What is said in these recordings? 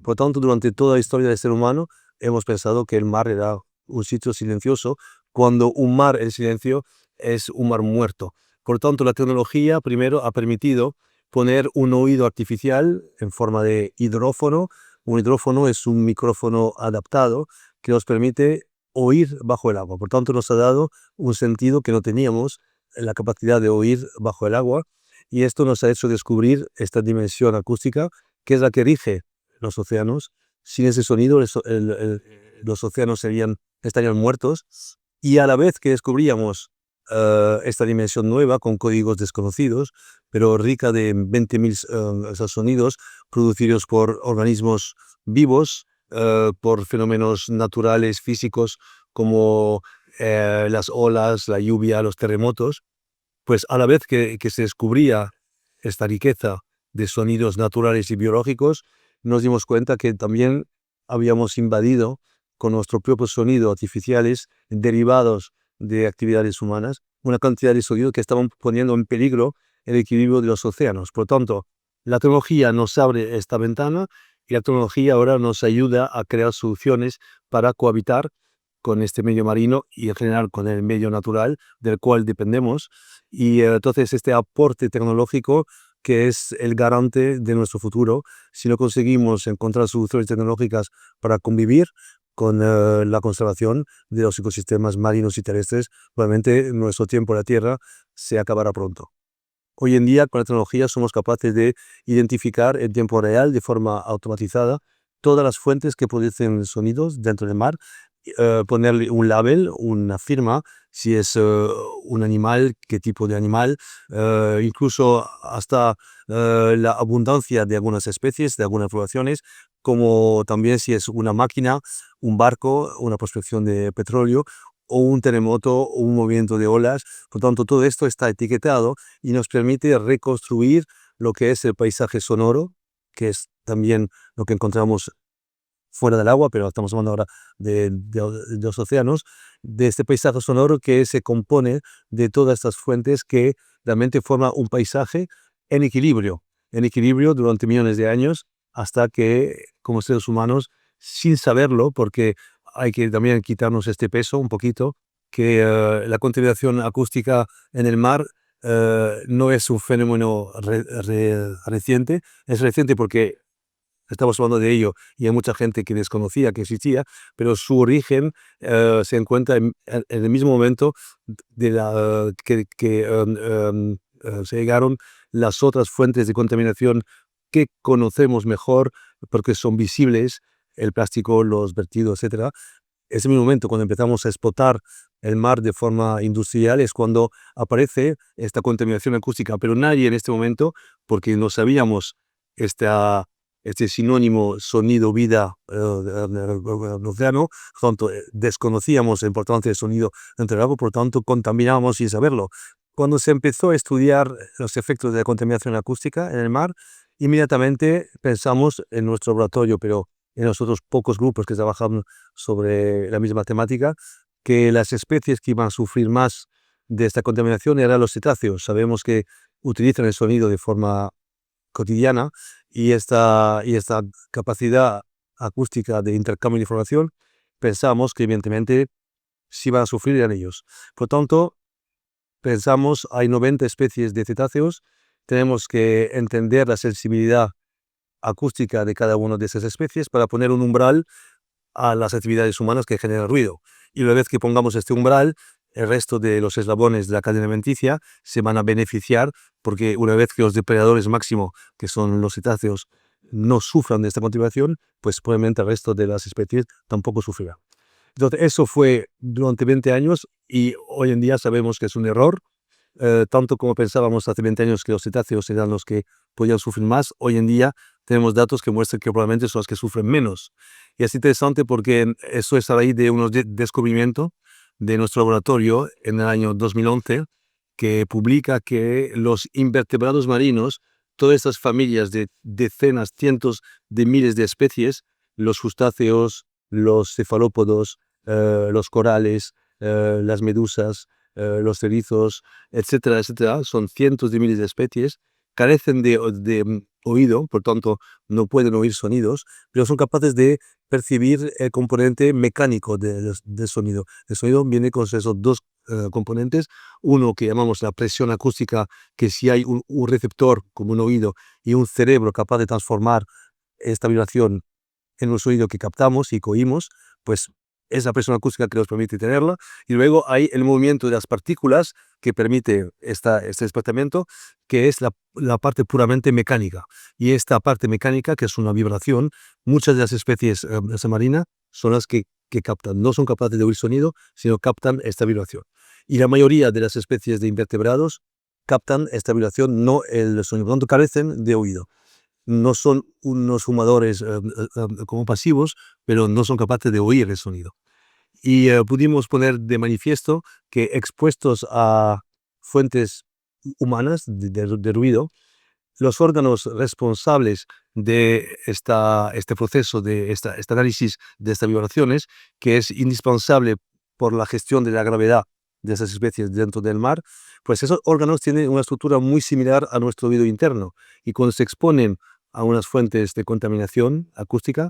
Por lo tanto, durante toda la historia del ser humano, hemos pensado que el mar era un sitio silencioso, cuando un mar en silencio es un mar muerto. Por lo tanto, la tecnología primero ha permitido poner un oído artificial en forma de hidrófono. Un hidrófono es un micrófono adaptado que nos permite oír bajo el agua. Por tanto, nos ha dado un sentido que no teníamos, la capacidad de oír bajo el agua, y esto nos ha hecho descubrir esta dimensión acústica, que es la que rige los océanos. Sin ese sonido, los océanos estarían muertos, y a la vez que descubríamos esta dimensión nueva con códigos desconocidos, pero rica de 20.000 sonidos producidos por organismos vivos, por fenómenos naturales, físicos, como las olas, la lluvia, los terremotos. Pues a la vez que se descubría esta riqueza de sonidos naturales y biológicos, nos dimos cuenta que también habíamos invadido con nuestro propio sonido artificiales derivados de actividades humanas, una cantidad de sonido que estaban poniendo en peligro el equilibrio de los océanos. Por lo tanto, la tecnología nos abre esta ventana, y la tecnología ahora nos ayuda a crear soluciones para cohabitar con este medio marino y en general con el medio natural del cual dependemos. Y entonces este aporte tecnológico, que es el garante de nuestro futuro, si no conseguimos encontrar soluciones tecnológicas para convivir con la conservación de los ecosistemas marinos y terrestres, probablemente nuestro tiempo en la Tierra se acabará pronto. Hoy en día, con la tecnología, somos capaces de identificar en tiempo real, de forma automatizada, todas las fuentes que producen sonidos dentro del mar, ponerle un label, una firma, si es un animal, qué tipo de animal, incluso hasta la abundancia de algunas especies, de algunas poblaciones, como también si es una máquina, un barco, una prospección de petróleo, o un terremoto, o un movimiento de olas. Por tanto, todo esto está etiquetado y nos permite reconstruir lo que es el paisaje sonoro, que es también lo que encontramos fuera del agua, pero estamos hablando ahora de los océanos, de este paisaje sonoro que se compone de todas estas fuentes que realmente forman un paisaje en equilibrio durante millones de años, hasta que, como seres humanos, sin saberlo, porque hay que también quitarnos este peso un poquito, que la contaminación acústica en el mar no es un fenómeno reciente. Es reciente porque estamos hablando de ello y hay mucha gente que desconocía que existía, pero su origen se encuentra en el mismo momento de se llegaron las otras fuentes de contaminación que conocemos mejor porque son visibles, el plástico, los vertidos, etcétera. Ese mismo momento, cuando empezamos a explotar el mar de forma industrial, es cuando aparece esta contaminación acústica, pero nadie en este momento, porque no sabíamos esta, este sinónimo sonido-vida del océano, por tanto, desconocíamos la importancia del sonido entre el agua, por tanto, contaminábamos sin saberlo. Cuando se empezó a estudiar los efectos de la contaminación acústica en el mar, inmediatamente pensamos en nuestro laboratorio, pero en los otros pocos grupos que trabajaban sobre la misma temática, que las especies que iban a sufrir más de esta contaminación eran los cetáceos. Sabemos que utilizan el sonido de forma cotidiana, y esta capacidad acústica de intercambio de información, pensamos que evidentemente si van a sufrir eran ellos. Por tanto, pensamos, hay 90 especies de cetáceos, tenemos que entender la sensibilidad acústica de cada una de esas especies para poner un umbral a las actividades humanas que generan ruido. Y una vez que pongamos este umbral, el resto de los eslabones de la cadena alimenticia se van a beneficiar, porque una vez que los depredadores máximo, que son los cetáceos, no sufran de esta contaminación, pues probablemente el resto de las especies tampoco sufrirá. Entonces, eso fue durante 20 años, y hoy en día sabemos que es un error. Tanto como pensábamos hace 20 años que los cetáceos eran los que podían sufrir más, hoy en día tenemos datos que muestran que probablemente son los que sufren menos. Y es interesante porque eso es a raíz de unos descubrimientos de nuestro laboratorio en el año 2011, que publica que los invertebrados marinos, todas estas familias de decenas, cientos de miles de especies, los crustáceos, los cefalópodos, los corales, las medusas, los erizos, etcétera, etcétera, son cientos de miles de especies carecen de oído, por tanto no pueden oír sonidos, pero son capaces de percibir el componente mecánico del sonido. El sonido viene con esos dos componentes, uno que llamamos la presión acústica, que si hay un receptor como un oído y un cerebro capaz de transformar esta vibración en un sonido que captamos y que oímos, pues es la presión acústica que nos permite tenerla. Y luego hay el movimiento de las partículas que permite este desplazamiento, que es la parte puramente mecánica. Y esta parte mecánica, que es una vibración, muchas de las especies marinas son las que captan. No son capaces de oír sonido, sino captan esta vibración. Y la mayoría de las especies de invertebrados captan esta vibración, no el sonido. Por lo tanto, carecen de oído. No son unos fumadores como pasivos, pero no son capaces de oír el sonido. Y pudimos poner de manifiesto que expuestos a fuentes humanas de ruido, los órganos responsables de este proceso, de este análisis de estas vibraciones, que es indispensable por la gestión de la gravedad de esas especies dentro del mar, pues esos órganos tienen una estructura muy similar a nuestro oído interno. Y cuando se exponen a unas fuentes de contaminación acústica,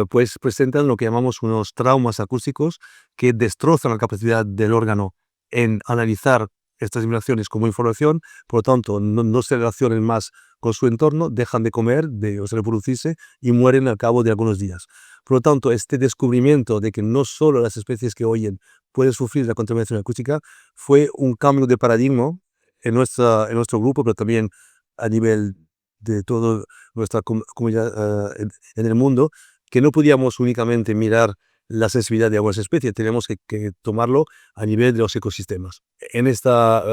pues presentan lo que llamamos unos traumas acústicos que destrozan la capacidad del órgano en analizar estas vibraciones como información. Por lo tanto, no se relacionan más con su entorno, dejan de comer, de reproducirse y mueren al cabo de algunos días. Por lo tanto, este descubrimiento de que no solo las especies que oyen pueden sufrir la contaminación acústica fue un cambio de paradigma en nuestro grupo, pero también a nivel de toda nuestra comunidad en el mundo, que no podíamos únicamente mirar la sensibilidad de algunas especies, tenemos que tomarlo a nivel de los ecosistemas. En esta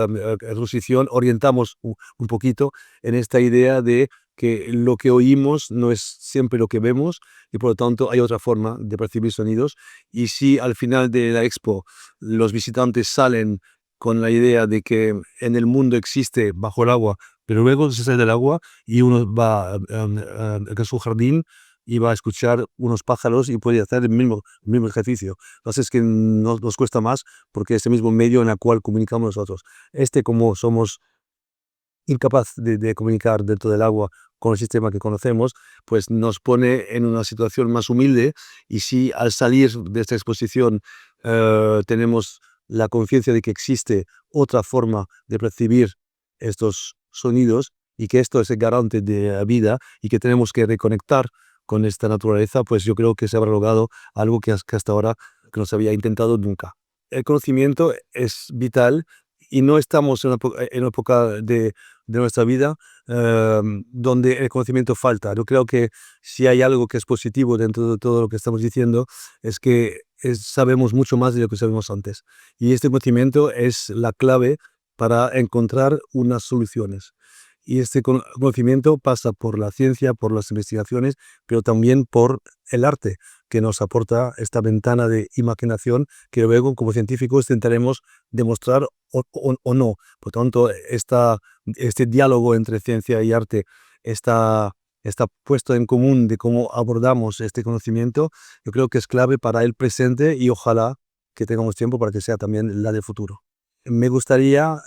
exposición orientamos un poquito en esta idea de que lo que oímos no es siempre lo que vemos y por lo tanto hay otra forma de percibir sonidos. Y si al final de la expo los visitantes salen con la idea de que en el mundo existe bajo el agua, pero luego se sale del agua y uno va a su jardín y va a escuchar unos pájaros y puede hacer el mismo ejercicio. Entonces es que nos cuesta más porque es el mismo medio en el cual comunicamos nosotros. Como somos incapaz de comunicar dentro del agua con el sistema que conocemos, pues nos pone en una situación más humilde. Y si al salir de esta exposición tenemos la conciencia de que existe otra forma de percibir estos sonidos y que esto es el garante de la vida y que tenemos que reconectar con esta naturaleza, pues yo creo que se habrá logrado algo que hasta ahora que no se había intentado nunca. El conocimiento es vital y no estamos en una época de nuestra vida donde el conocimiento falta. Yo creo que si hay algo que es positivo dentro de todo lo que estamos diciendo es que sabemos mucho más de lo que sabíamos antes. Y este conocimiento es la clave para encontrar unas soluciones. Y este conocimiento pasa por la ciencia, por las investigaciones, pero también por el arte, que nos aporta esta ventana de imaginación que luego, como científicos, intentaremos demostrar o no. Por tanto, este diálogo entre ciencia y arte está puesto en común de cómo abordamos este conocimiento. Yo creo que es clave para el presente y ojalá que tengamos tiempo para que sea también la del futuro. Me gustaría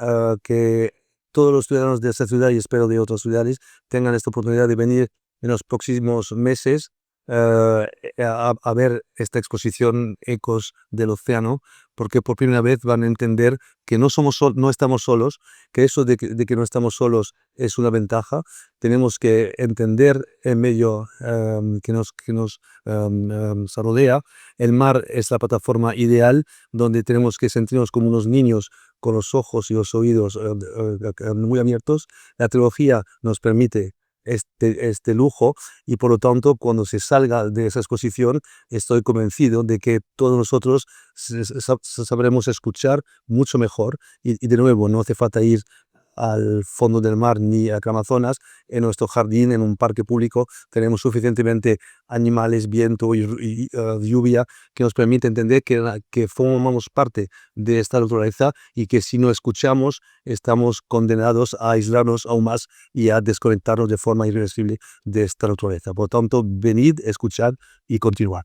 que todos los ciudadanos de esta ciudad y espero de otras ciudades tengan esta oportunidad de venir en los próximos meses eh, a ver esta exposición Ecos del Océano, porque por primera vez van a entender que no estamos solos, que eso de que no estamos solos es una ventaja. Tenemos que entender el medio que nos rodea. El mar es la plataforma ideal donde tenemos que sentirnos como unos niños con los ojos y los oídos muy abiertos. La tecnología nos permite este lujo y por lo tanto cuando se salga de esa exposición estoy convencido de que todos nosotros sabremos escuchar mucho mejor y de nuevo no hace falta ir al fondo del mar ni a Amazonas. En nuestro jardín, en un parque público, tenemos suficientemente animales, viento y lluvia que nos permite entender que formamos parte de esta naturaleza y que si no escuchamos estamos condenados a aislarnos aún más y a desconectarnos de forma irreversible de esta naturaleza. Por tanto, venid, escuchad y continuad.